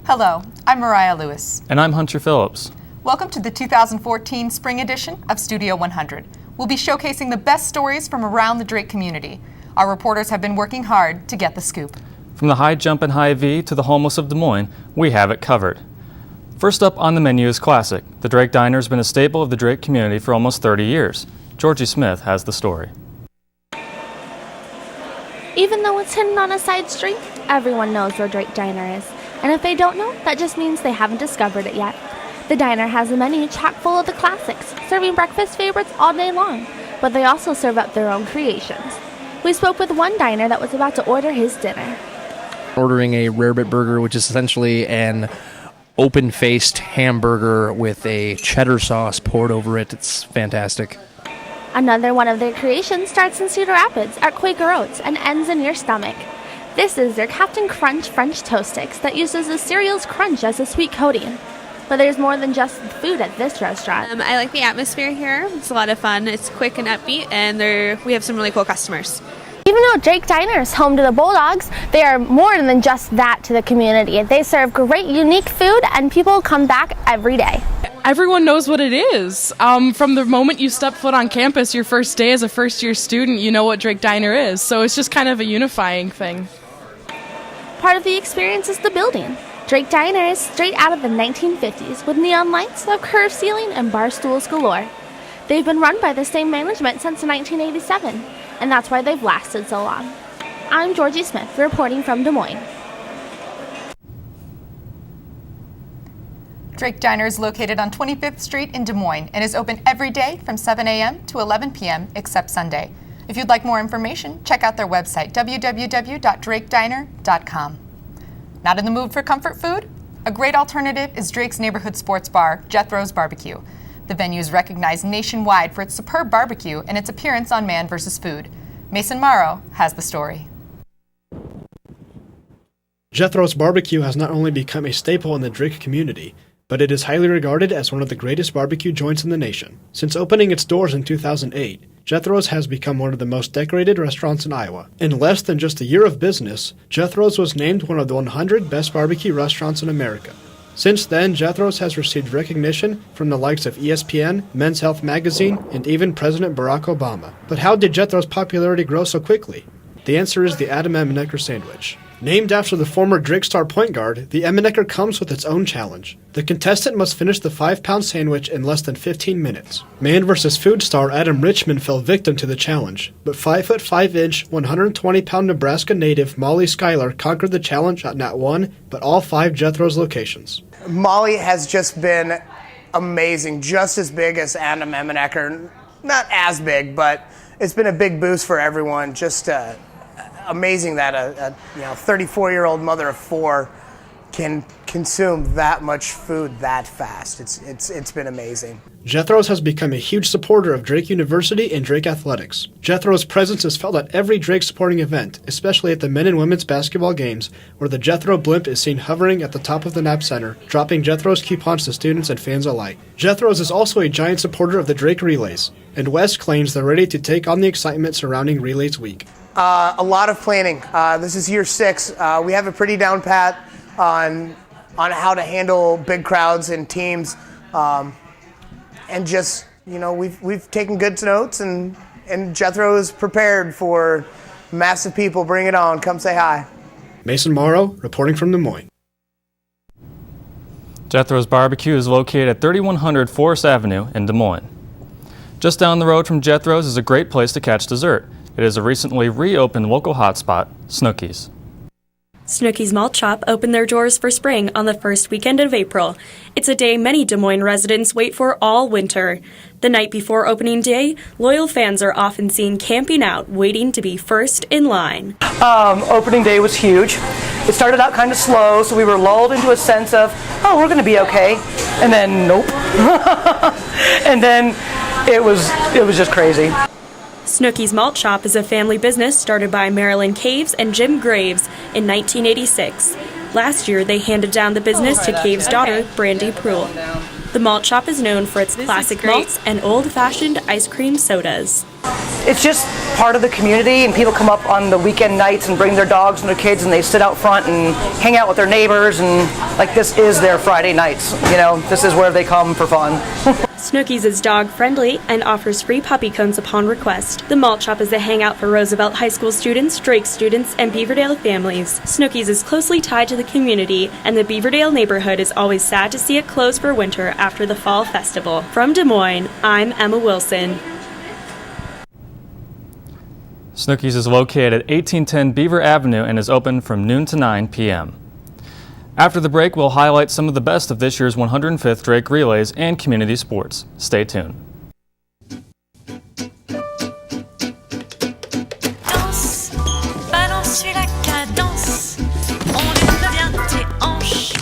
Hello, I'm Mariah Lewis. And I'm Hunter Phillips. Welcome to the 2014 Spring Edition of Studio 100. We'll be showcasing the best stories from around the Drake community. Our reporters have been working hard to get the scoop. From the high jump and high V to the homeless of Des Moines, we have it covered. First up on the menu is classic. The Drake Diner has been a staple of the Drake community for almost 30 years. Georgie Smith has the story. Even though it's hidden on a side street, everyone knows where Drake Diner is. And if they don't know, that just means they haven't discovered it yet. The diner has a menu chock full of the classics, serving breakfast favorites all day long, but they also serve up their own creations. We spoke with one diner that was about to order his dinner. Ordering a rarebit burger, which is essentially an open-faced hamburger with a cheddar sauce poured over it. It's fantastic. Another one of their creations starts in Cedar Rapids at Quaker Oats and ends in your stomach. This is their Captain Crunch French Toast Sticks that uses the cereal's crunch as a sweet coating. But there's more than just food at this restaurant. I like the atmosphere here. It's a lot of fun. It's quick and upbeat, and we have some really cool customers. Even though Drake Diner is home to the Bulldogs, they are more than just that to the community. They serve great, unique food, and people come back every day. Everyone knows what it is. From the moment you step foot on campus, your first day as a first-year student, you know what Drake Diner is. So it's just kind of a unifying thing. Part of the experience is the building. Drake Diner is straight out of the 1950s with neon lights, a curved ceiling, and bar stools galore. They've been run by the same management since 1987, and that's why they've lasted so long. I'm Georgie Smith, reporting from Des Moines. Drake Diner is located on 25th Street in Des Moines and is open every day from 7 a.m. to 11 p.m. except Sunday. If you'd like more information, check out their website, www.drakediner.com. Not in the mood for comfort food? A great alternative is Drake's neighborhood sports bar, Jethro's Barbecue. The venue is recognized nationwide for its superb barbecue and its appearance on Man vs. Food. Mason Morrow has the story. Jethro's Barbecue has not only become a staple in the Drake community, but it is highly regarded as one of the greatest barbecue joints in the nation. Since opening its doors in 2008, Jethro's has become one of the most decorated restaurants in Iowa. In less than just a year of business, Jethro's was named one of the 100 best barbecue restaurants in America. Since then, Jethro's has received recognition from the likes of ESPN, Men's Health magazine, and even President Barack Obama. But how did Jethro's popularity grow so quickly? The answer is the Adam Emenecker sandwich. Named after the former Drake star point guard, the Emenecker comes with its own challenge. The contestant must finish the 5-pound sandwich in less than 15 minutes. Man vs. Food star Adam Richman fell victim to the challenge, but 5'5", 120-pound Nebraska native Molly Schuyler conquered the challenge at not one, but all 5 Jethro's locations. Molly has just been amazing, just as big as Adam Emenecker. Not as big, but it's been a big boost for everyone. Just amazing that a 34-year-old mother of 4 can consume that much food that fast. It's been amazing. Jethro's has become a huge supporter of Drake University and Drake athletics. Jethro's presence is felt at every Drake sporting event, especially at the men and women's basketball games, where the Jethro blimp is seen hovering at the top of the Knapp Center, dropping Jethro's coupons to students and fans alike. Jethro's is also a giant supporter of the Drake Relays, and West claims they're ready to take on the excitement surrounding Relays Week. A lot of planning. This is year 6. We have a pretty down pat on how to handle big crowds and teams, and just we've taken good notes, and Jethro is prepared for massive people. Bring it on! Come say hi. Mason Morrow reporting from Des Moines. Jethro's Barbecue is located at 3100 Forest Avenue in Des Moines. Just down the road from Jethro's is a great place to catch dessert. It is a recently reopened local hotspot, Snooki's. Snooki's Malt Shop opened their doors for spring on the first weekend of April. It's a day many Des Moines residents wait for all winter. The night before opening day, loyal fans are often seen camping out, waiting to be first in line. Opening day was huge. It started out kind of slow, so we were lulled into a sense of, oh, we're going to be okay. And then, nope. And then it was just crazy. Snooki's Malt Shop is a family business started by Marilyn Caves and Jim Graves in 1986. Last year, they handed down the business to Caves' daughter, Brandy Pruill. The malt shop is known for its classic malts and old-fashioned ice cream sodas. it's just part of the community, and people come up on the weekend nights and bring their dogs and their kids, and they sit out front and hang out with their neighbors, and like this is their Friday nights. You know, this is where they come for fun. Snooki's is dog-friendly and offers free puppy cones upon request. The malt shop is a hangout for Roosevelt High School students, Drake students, and Beaverdale families. Snooki's is closely tied to the community, and the Beaverdale neighborhood is always sad to see it close for winter after the Fall Festival. From Des Moines, I'm Emma Wilson. Snooki's is located at 1810 Beaver Avenue and is open from noon to 9 p.m. After the break, we'll highlight some of the best of this year's 105th Drake Relays and community sports. Stay tuned. Danse, balance la cadence, on lève bien tes hanches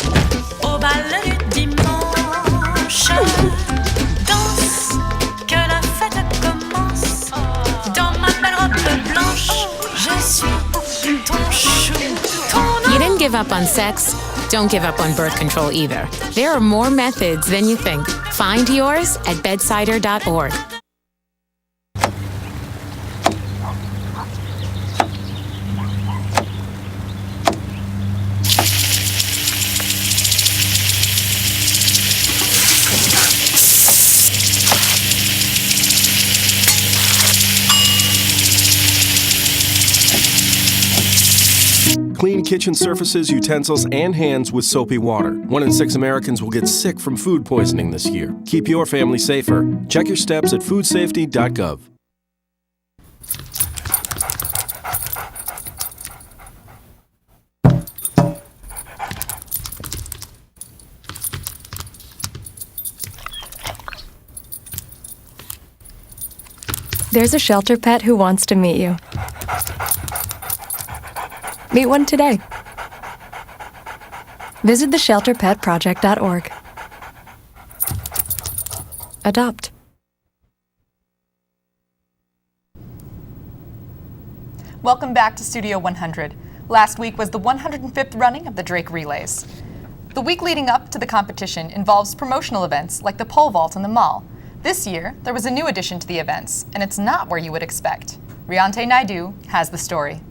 au bal du dimanche. Danse, que la fête commence, dans ma belle robe blanche, je suis ton chou, ton You didn't give up on sex. Don't give up on birth control either. There are more methods than you think. Find yours at bedsider.org. Clean kitchen surfaces, utensils, and hands with soapy water. 1 in 6 Americans will get sick from food poisoning this year. Keep your family safer. Check your steps at foodsafety.gov. There's a shelter pet who wants to meet you. Meet one today. Visit theshelterpetproject.org. Adopt. Welcome back to Studio 100. Last week was the 105th running of the Drake Relays. The week leading up to the competition involves promotional events like the pole vault in the mall. This year, there was a new addition to the events, and it's not where you would expect. Riante Naidu has the story.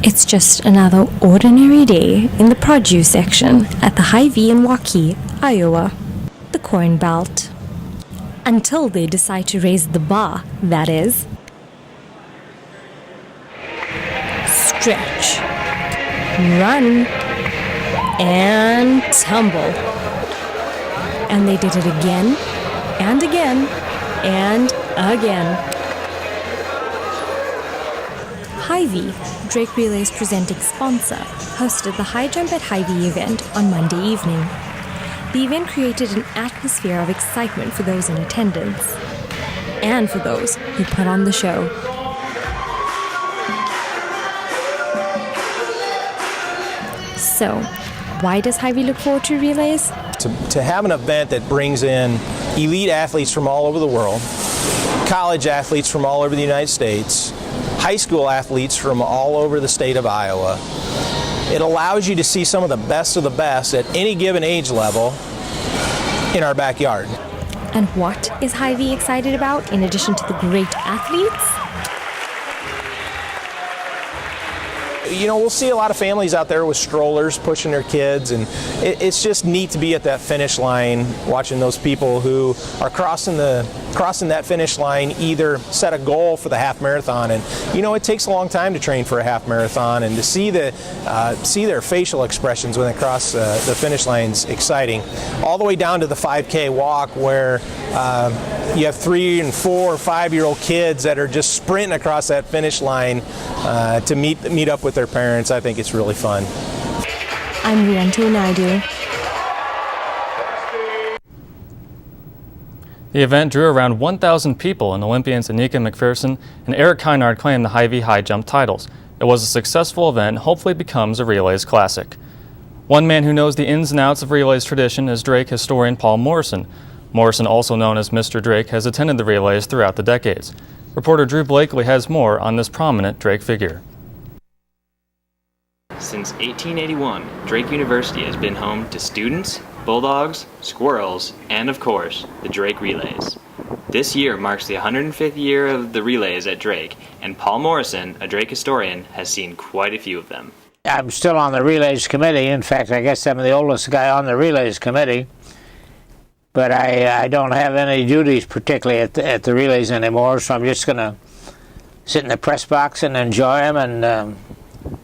It's just another ordinary day in the produce section at the Hy-Vee in Waukee, Iowa, the Corn Belt. Until they decide to raise the bar, that is. Stretch, run, and tumble. And they did it again, and again, and again. Hy-Vee, Drake Relay's presenting sponsor, hosted the High Jump at Hy-Vee event on Monday evening. The event created an atmosphere of excitement for those in attendance, and for those who put on the show. So, why does Hy-Vee look forward to relays? To have an event that brings in elite athletes from all over the world, college athletes from all over the United States, high school athletes from all over the state of Iowa. It allows you to see some of the best at any given age level in our backyard. And what is Hy-Vee excited about in addition to the great athletes? You know, we'll see a lot of families out there with strollers pushing their kids, and it's just neat to be at that finish line watching those people who are crossing that finish line, either set a goal for the half marathon, and you know it takes a long time to train for a half marathon, and to see their facial expressions when they cross the finish line's exciting. All the way down to the 5K walk where you have 3 and 4 or 5-year-old kids that are just sprinting across that finish line to meet up with their parents. I think it's really fun. I'm Riante Naidu. The event drew around 1,000 people, and Olympians Anika McPherson and Eric Kynard claimed the Hy-Vee high jump titles. It was a successful event and hopefully becomes a relays classic. One man who knows the ins and outs of relays tradition is Drake historian Paul Morrison. Morrison, also known as Mr. Drake, has attended the relays throughout the decades. Reporter Drew Blakely has more on this prominent Drake figure. Since 1881, Drake University has been home to students, bulldogs, squirrels, and of course, the Drake Relays. This year marks the 105th year of the relays at Drake, and Paul Morrison, a Drake historian, has seen quite a few of them. I'm still on the relays committee. In fact, I guess I'm the oldest guy on the relays committee. But I don't have any duties particularly at the relays anymore, so I'm just going to sit in the press box and enjoy them and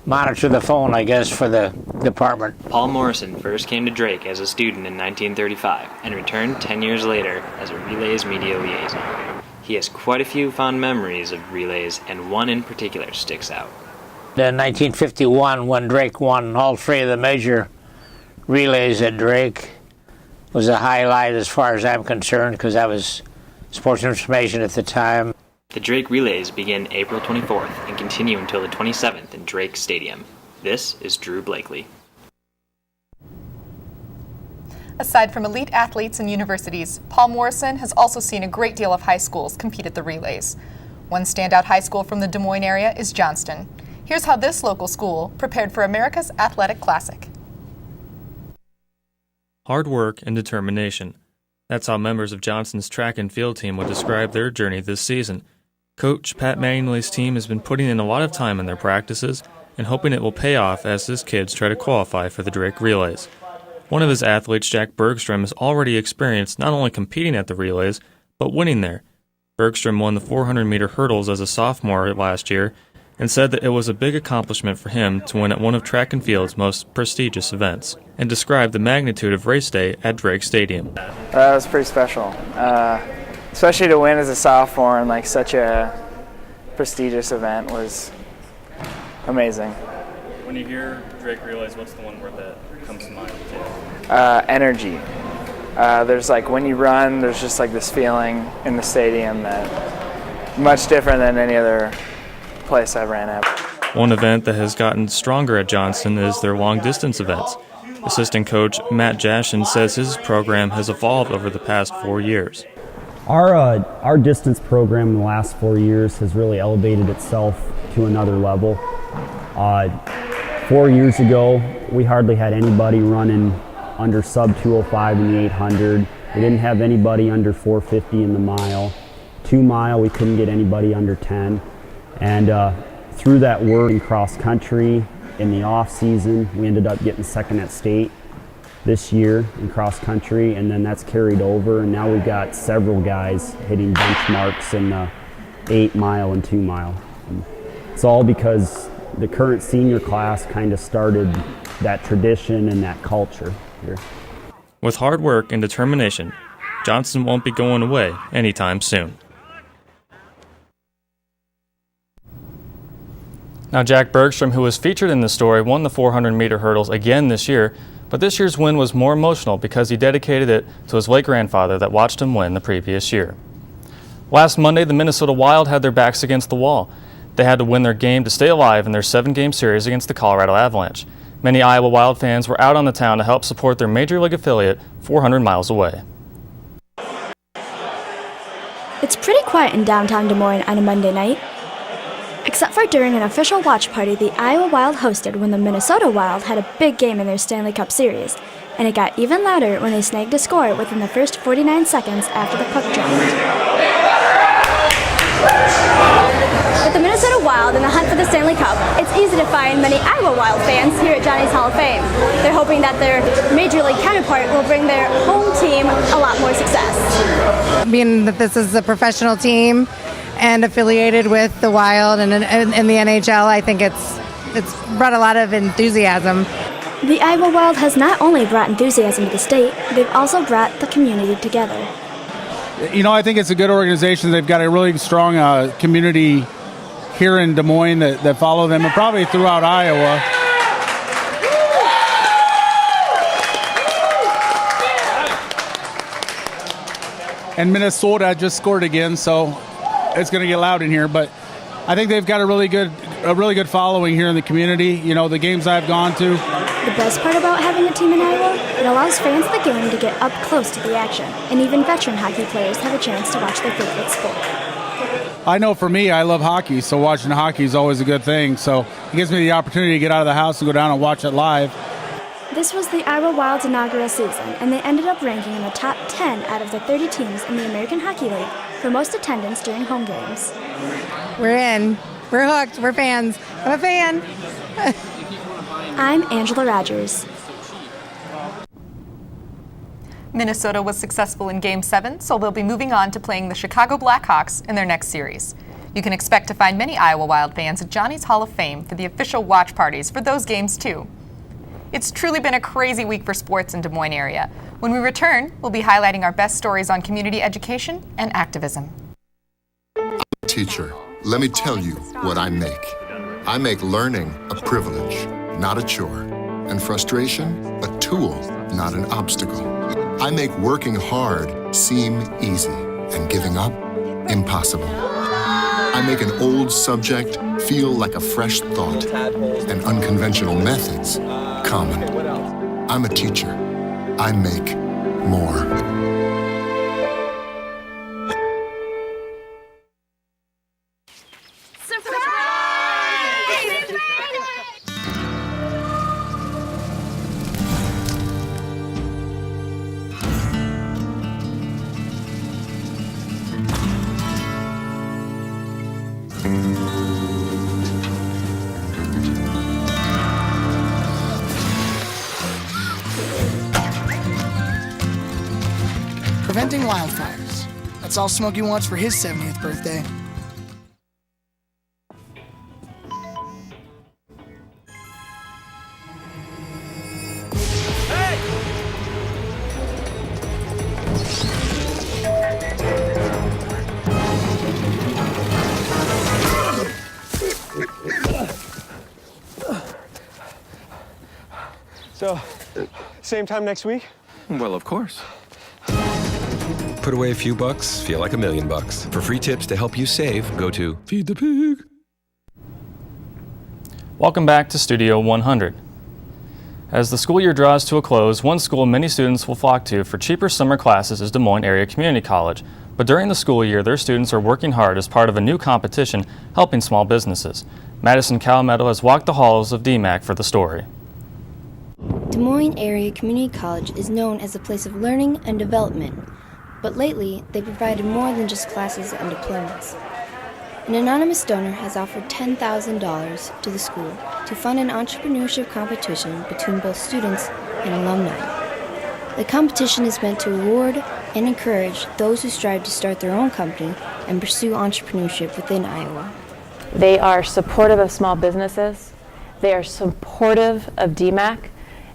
monitor the phone, I guess, for the department. Paul Morrison first came to Drake as a student in 1935 and returned 10 years later as a relays media liaison. He has quite a few fond memories of relays, and one in particular sticks out. In 1951, when Drake won all three of the major relays at Drake, was a highlight as far as I'm concerned, because I was sports information at the time. The Drake relays begin April 24th and continue until the 27th in Drake Stadium. This is Drew Blakely. Aside from elite athletes and universities, Paul Morrison has also seen a great deal of high schools compete at the relays. One standout high school from the Des Moines area is Johnston. Here's how this local school prepared for America's Athletic Classic. Hard work and determination. That's how members of Johnston's track and field team would describe their journey this season. Coach Pat Manuel's team has been putting in a lot of time in their practices and hoping it will pay off as his kids try to qualify for the Drake relays. One of his athletes, Jack Bergstrom, has already experienced not only competing at the relays, but winning there. Bergstrom won the 400-meter hurdles as a sophomore last year and said that it was a big accomplishment for him to win at one of track and field's most prestigious events, and described the magnitude of race day at Drake Stadium. That was pretty special, especially to win as a sophomore in like such a prestigious event was amazing. When you hear Drake relays, what's the one word that comes to mind to you? Energy. There's like when you run, there's just like this feeling in the stadium that much different than any other place I've ran at. One event that has gotten stronger at Johnston is their long-distance events. Assistant coach Matt Jashin says his program has evolved over the past 4 years. Our distance program in the last 4 years has really elevated itself to another level. 4 years ago, we hardly had anybody running under sub 205 in the 800. We didn't have anybody under 450 in the mile. 2 mile, we couldn't get anybody under 10. And through that work in cross country, in the off season, we ended up getting second at state this year in cross country, and then that's carried over, and now we've got several guys hitting benchmarks in the 8 mile and 2 mile. And it's all because the current senior class kind of started that tradition and that culture here. With hard work and determination, Johnston won't be going away anytime soon. Now, Jack Bergstrom, who was featured in this story, won the 400-meter hurdles again this year, but this year's win was more emotional because he dedicated it to his late grandfather that watched him win the previous year. Last Monday, the Minnesota Wild had their backs against the wall. They had to win their game to stay alive in their 7-game series against the Colorado Avalanche. Many Iowa Wild fans were out on the town to help support their Major League affiliate 400 miles away. It's pretty quiet in downtown Des Moines on a Monday night. Except for during an official watch party the Iowa Wild hosted when the Minnesota Wild had a big game in their Stanley Cup Series, and it got even louder when they snagged a score within the first 49 seconds after the puck dropped. With the Minnesota Wild in the hunt for the Stanley Cup, it's easy to find many Iowa Wild fans here at Johnny's Hall of Fame. They're hoping that their Major League counterpart will bring their home team a lot more success. Being that this is a professional team and affiliated with the Wild and in the NHL, I think it's brought a lot of enthusiasm. The Iowa Wild has not only brought enthusiasm to the state, they've also brought the community together. You know, I think it's a good organization. They've got a really strong community here in Des Moines that follow them, and probably throughout Iowa. And Minnesota just scored again, so it's going to get loud in here, but I think they've got a really good following here in the community. You know, the games I've gone to. The best part about having a team in Iowa, it allows fans of the game to get up close to the action, and even veteran hockey players have a chance to watch their favorite sport. I know for me, I love hockey, so watching hockey is always a good thing. So it gives me the opportunity to get out of the house and go down and watch it live. This was the Iowa Wild's inaugural season, and they ended up ranking in the top 10 out of the 30 teams in the American Hockey League for most attendance during home games. We're in. We're hooked. We're fans. I'm a fan. I'm Angela Rogers. Minnesota was successful in Game 7, so they'll be moving on to playing the Chicago Blackhawks in their next series. You can expect to find many Iowa Wild fans at Johnny's Hall of Fame for the official watch parties for those games, too. It's truly been a crazy week for sports in Des Moines area. When we return, we'll be highlighting our best stories on community education and activism. Teacher, let me tell you what I make. I make learning a privilege, not a chore, and frustration a tool, not an obstacle. I make working hard seem easy and giving up impossible. I make an old subject feel like a fresh thought and unconventional methods common. I'm a teacher. I make more. Preventing wildfires. That's all Smokey wants for his 70th birthday. So, same time next week? Well, of course. Put away a few bucks, feel like $1 million. For free tips to help you save, go to Feed the Pig. Welcome back to Studio 100. As the school year draws to a close, one school many students will flock to for cheaper summer classes is Des Moines Area Community College. But during the school year, their students are working hard as part of a new competition helping small businesses. Madison Calamedo has walked the halls of DMAC for the story. Des Moines Area Community College is known as a place of learning and development, but lately they provided more than just classes and diplomas. An anonymous donor has offered $10,000 to the school to fund an entrepreneurship competition between both students and alumni. The competition is meant to reward and encourage those who strive to start their own company and pursue entrepreneurship within Iowa. They are supportive of small businesses. They are supportive of DMAC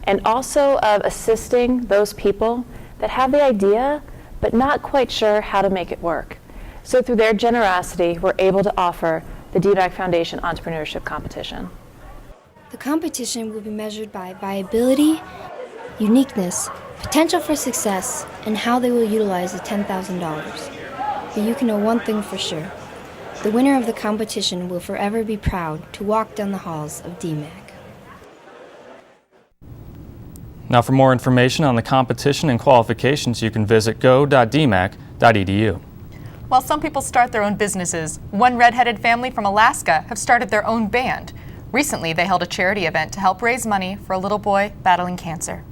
and also of assisting those people that have the idea but not quite sure how to make it work. So through their generosity, we're able to offer the DMAC Foundation Entrepreneurship Competition. The competition will be measured by viability, uniqueness, potential for success, and how they will utilize the $10,000. But you can know one thing for sure. The winner of the competition will forever be proud to walk down the halls of DMAC. Now for more information on the competition and qualifications, you can visit go.dmac.edu. While some people start their own businesses, one redheaded family from Alaska have started their own band. Recently, they held a charity event to help raise money for a little boy battling cancer.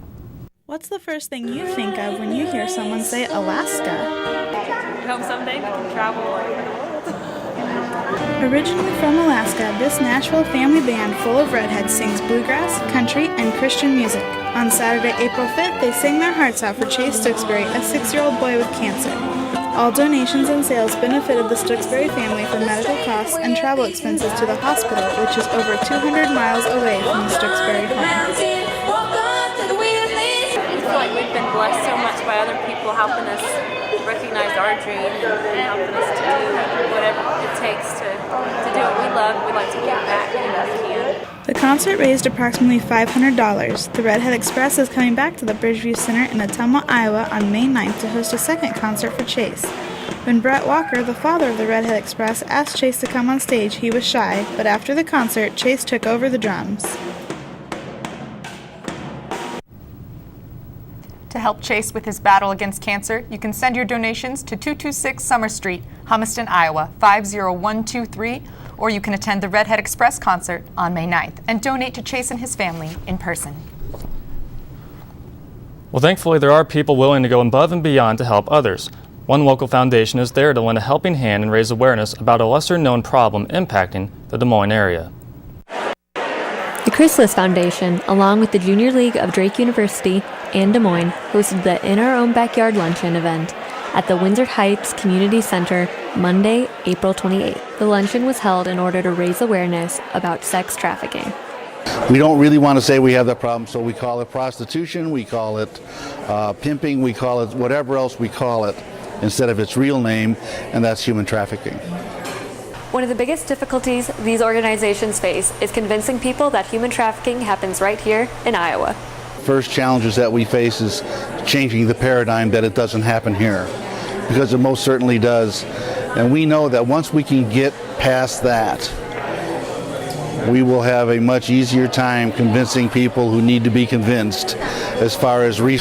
What's the first thing you think of when you hear someone say Alaska? I hope someday we can travel all over the world. Originally from Alaska, this Nashville family band full of redheads sings bluegrass, country, and Christian music. On Saturday, April 5th, they sang their hearts out for Chase Stooksbury, a 6-year-old boy with cancer. All donations and sales benefited the Stooksbury family for medical costs and travel expenses to the hospital, which is over 200 miles away from the Stooksbury home. I feel like we've been blessed so much by other people helping us recognize our dream and helping us to do whatever it takes to do what we love. We'd like to give back any way we can. The concert raised approximately $500. The Redhead Express is coming back to the Bridgeview Center in Ottumwa, Iowa on May 9th to host a second concert for Chase. When Brett Walker, the father of the Redhead Express, asked Chase to come on stage, he was shy, but after the concert, Chase took over the drums. To help Chase with his battle against cancer, you can send your donations to 226 Summer Street, Humiston, Iowa, 50123, or you can attend the Redhead Express concert on May 9th and donate to Chase and his family in person. Well, thankfully, there are people willing to go above and beyond to help others. One local foundation is there to lend a helping hand and raise awareness about a lesser-known problem impacting the Des Moines area. The Chrysalis Foundation, along with the Junior League of Drake University and Des Moines, hosted the In Our Own Backyard Luncheon event at the Windsor Heights Community Center Monday, April 28th. The luncheon was held in order to raise awareness about sex trafficking. We don't really want to say we have that problem, so we call it prostitution, we call it pimping, we call it whatever else we call it instead of its real name, and that's human trafficking. One of the biggest difficulties these organizations face is convincing people that human trafficking happens right here in Iowa. First challenges that we face is changing the paradigm that it doesn't happen here, because it most certainly does. And we know that once we can get past that, we will have a much easier time convincing people who need to be convinced as far as research.